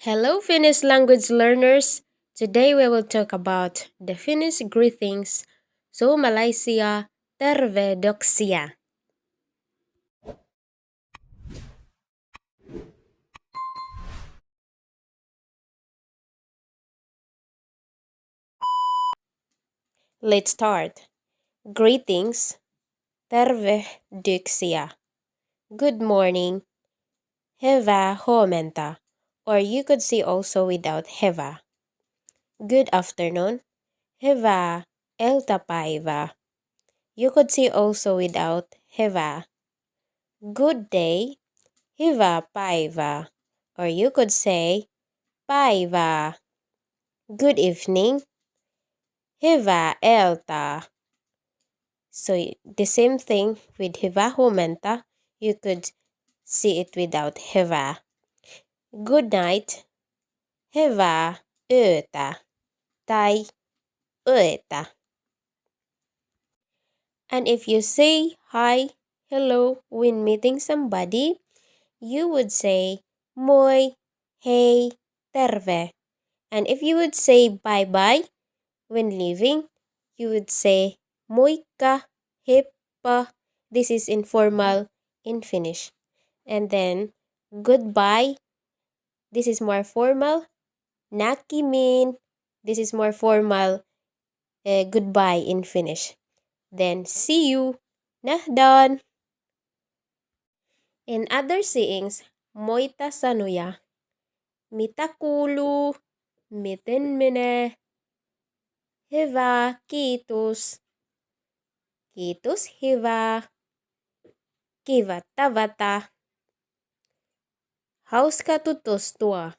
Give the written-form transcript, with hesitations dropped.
Hello, Finnish language learners. Today we will talk about the Finnish greetings. Suomalaisia, tervehdyksiä. Let's start. Greetings, tervehdyksiä. Good morning, hyvää huomenta. Or you could say also without hyvä. Good afternoon, hyvää iltapäivää. You could say also without hyvä. Good day, hyvää päivää. Or you could say päivää. Good evening, hyvää iltaa. So the same thing with hyvää huomenta, you could see it without hyvää. Good night, hyvää yötä tai yötä. And if you say hi, hello when meeting somebody, you would say moi, hei, terve. And if you would say bye-bye when leaving, you would say moikka, heppa. This is informal in Finnish. And then goodbye, this is more formal. Näkemiin, this is more formal. Goodbye in Finnish. Then see you, nähdään. In other sayings, moita sanoja. Mitä kuuluu? Miten menee? Hyvä, kiitos. Kiitos, hyvä. Kiva tavata. Hauska tutustua.